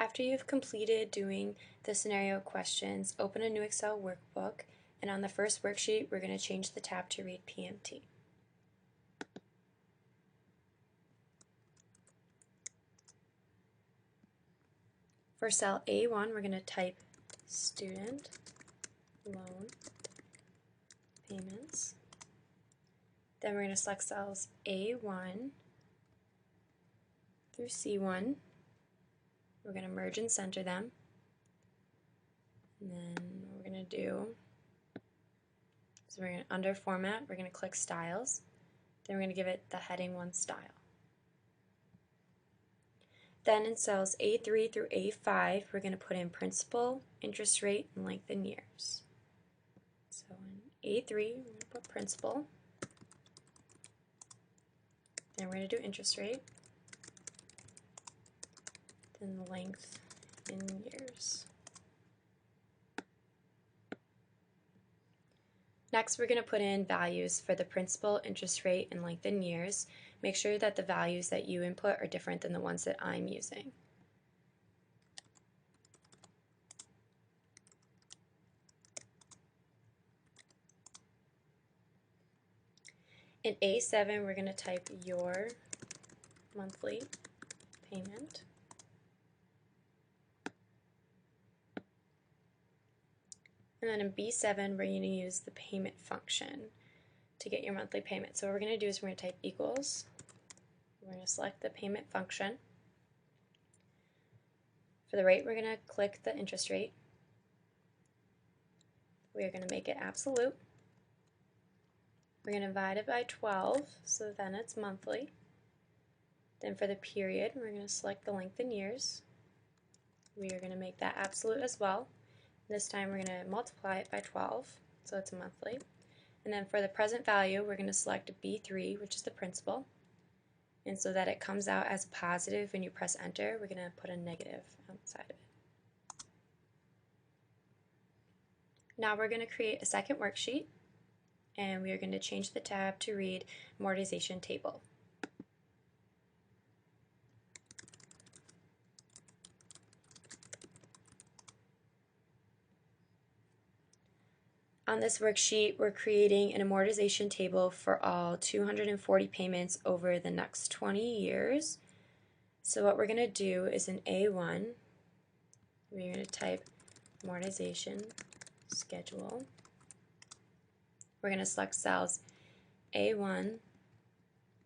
After you've completed doing the scenario questions, open a new Excel workbook, and on the first worksheet, we're going to change the tab to read PMT. For cell A1, we're going to type student loan payments. Then we're going to select cells A1 through C1. We're going to merge and center them. And then what we're going to do is we're going to, under Format, we're going to click Styles. Then we're going to give it the heading 1 style. Then in cells A3 through A5, we're going to put in principal, interest rate, and length in years. So in A3, we're going to put principal. Then we're going to do interest rate. Then the length in years. Next, we're going to put in values for the principal, interest rate, and length in years. Make sure that the values that you input are different than the ones that I'm using. In A7, we're going to type your monthly payment. And then in B7, we're going to use the payment function to get your monthly payment. So what we're going to do is we're going to type equals. We're going to select the payment function. For the rate, we're going to click the interest rate. We are going to make it absolute. We're going to divide it by 12, so then it's monthly. Then for the period, we're going to select the length in years. We are going to make that absolute as well. This time we're going to multiply it by 12, so it's monthly. And then for the present value, we're going to select B3, which is the principal. And so that it comes out as a positive when you press enter, we're going to put a negative outside of it. Now we're going to create a second worksheet, and we are going to change the tab to read amortization table. On this worksheet, we're creating an amortization table for all 240 payments over the next 20 years. So what we're going to do is in A1, we're going to type amortization schedule. We're going to select cells A1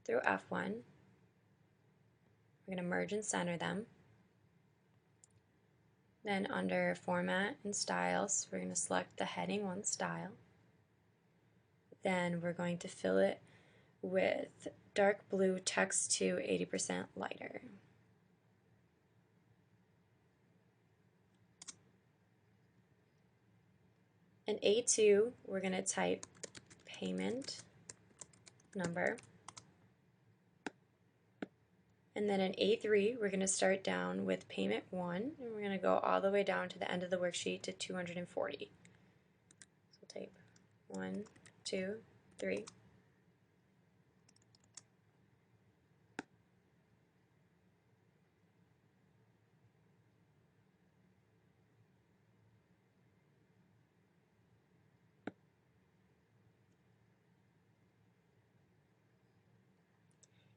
through F1. We're going to merge and center them. Then under Format and Styles, we're going to select the heading 1 style. Then we're going to fill it with dark blue text to 80% lighter. In A2, we're going to type payment number. And then in A3, we're going to start down with payment 1, and we're going to go all the way down to the end of the worksheet to 240. So we'll type 1, 2, 3.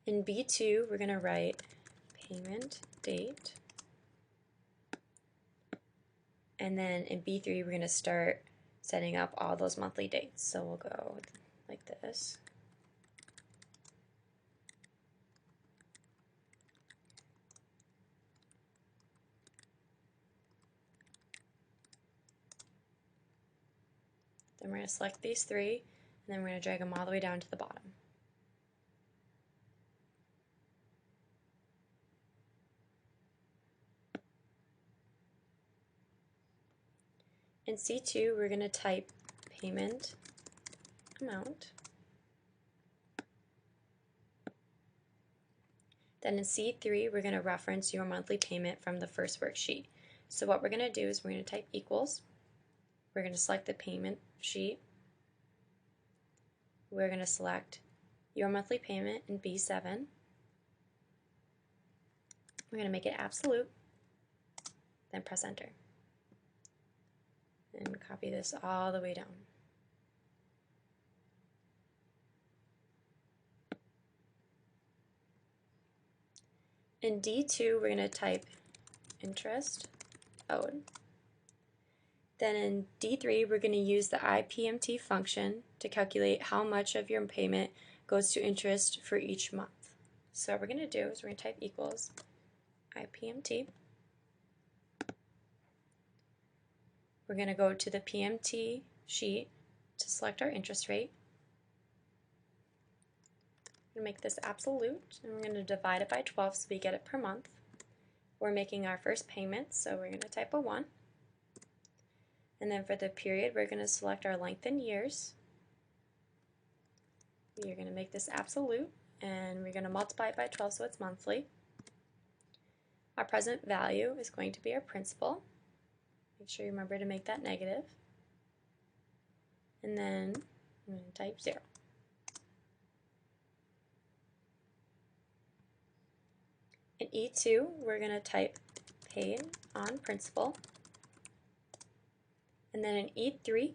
In B2, we're going to write payment date. And then in B3, we're going to start setting up all those monthly dates. So we'll go like this. Then we're going to select these 3, and then we're going to drag them all the way down to the bottom. In C2, we're going to type payment amount. Then in C3, we're going to reference your monthly payment from the first worksheet. So what we're going to do is we're going to type equals. We're going to select the payment sheet. We're going to select your monthly payment in B7. We're going to make it absolute. then press enter. And copy this all the way down. In D2, we're going to type interest owed. Then in D3, we're going to use the IPMT function to calculate how much of your payment goes to interest for each month. So what we're going to do is we're going to type equals IPMT. We're going to go to the PMT sheet to select our interest rate. We're going to make this absolute, and we're going to divide it by 12 so we get it per month. We're making our first payment, so we're going to type a 1. And then for the period, we're going to select our length in years. We're going to make this absolute, and we're going to multiply it by 12 so it's monthly. Our present value is going to be our principal. Make sure you remember to make that negative. And then I'm going to type 0. In E2, we're going to type paid on principal. And then in E3,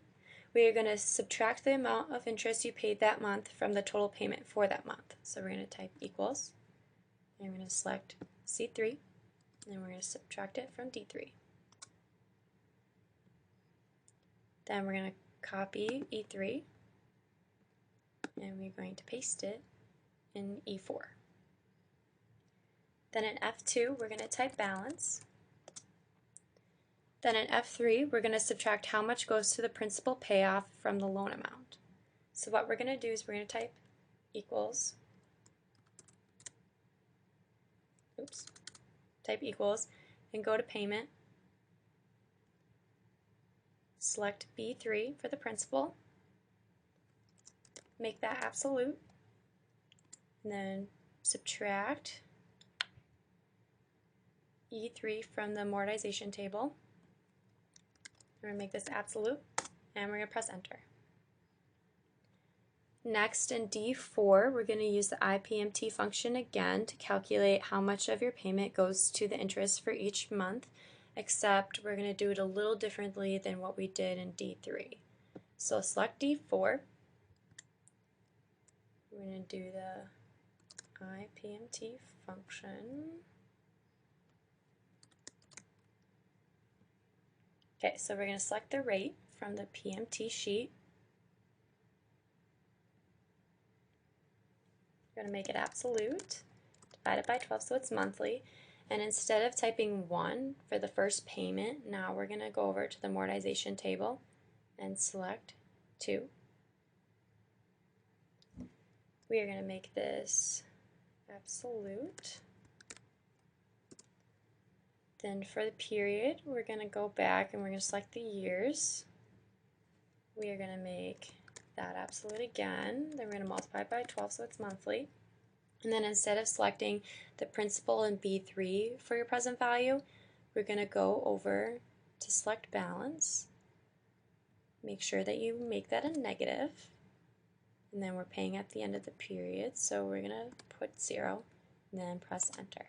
we are going to subtract the amount of interest you paid that month from the total payment for that month. So we're going to type equals, and we're going to select C3, and we're going to subtract it from D3. Then we're going to copy E3, and we're going to paste it in E4. Then in F2, we're going to type balance. Then in F3, we're going to subtract how much goes to the principal payoff from the loan amount. So what we're going to do is we're going to type equals, and go to payment. Select B3 for the principal. Make that absolute. And then subtract E3 from the amortization table. We're going to make this absolute, and we're going to press enter. Next, in D4, we're going to use the IPMT function again to calculate how much of your payment goes to the interest for each month, except we're going to do it a little differently than what we did in D3. So select D4. We're going to do the IPMT function. Okay, so we're going to select the rate from the PMT sheet. We're going to make it absolute, divide it by 12 so it's monthly, and instead of typing 1 for the first payment, now we're going to go over to the amortization table and select 2. We are going to make this absolute. Then for the period, we're going to go back and we're going to select the years. We are going to make that absolute again. Then we're going to multiply it by 12 so it's monthly. And then instead of selecting the principal in B3 for your present value, we're going to go over to select balance. Make sure that you make that a negative. And then we're paying at the end of the period, so we're going to put 0 and then press enter.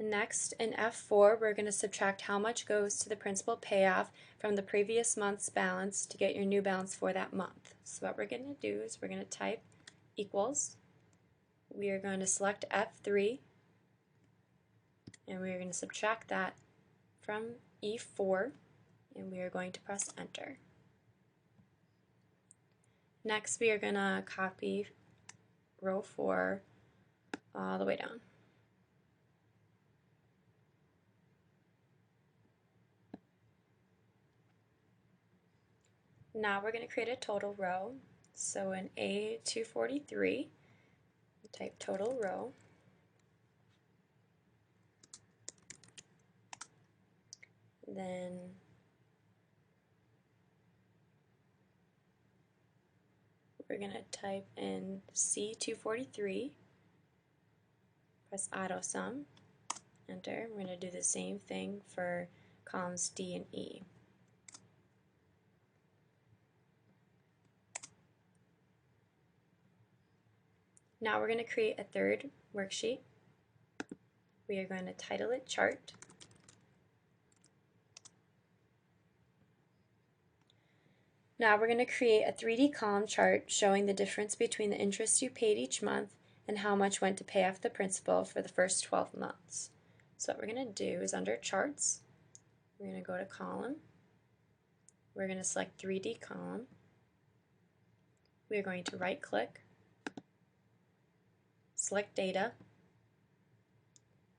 Next, in F4, we're going to subtract how much goes to the principal payoff from the previous month's balance to get your new balance for that month. So what we're going to do is we're going to type equals. We are going to select F3, and we are going to subtract that from E4, and we are going to press enter. Next, we are going to copy row 4 all the way down. Now we're going to create a total row. So in A243, type total row. Then we're going to type in C243, press auto sum, enter. We're going to do the same thing for columns D and E. Now we're going to create a third worksheet. We are going to title it Chart. Now we're going to create a 3D column chart showing the difference between the interest you paid each month and how much went to pay off the principal for the first 12 months. So what we're going to do is under Charts, we're going to go to Column. We're going to select 3D column. We're going to right click, select Data.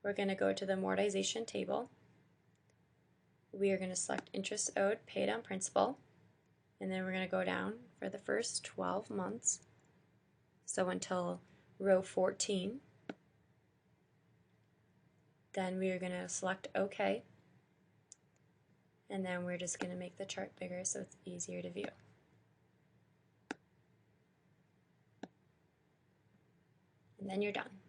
We're going to go to the amortization table. We are going to select interest owed paid on principal. And then we're going to go down for the first 12 months, so until row 14. Then we are going to select OK, and then we're just going to make the chart bigger so it's easier to view. And then you're done.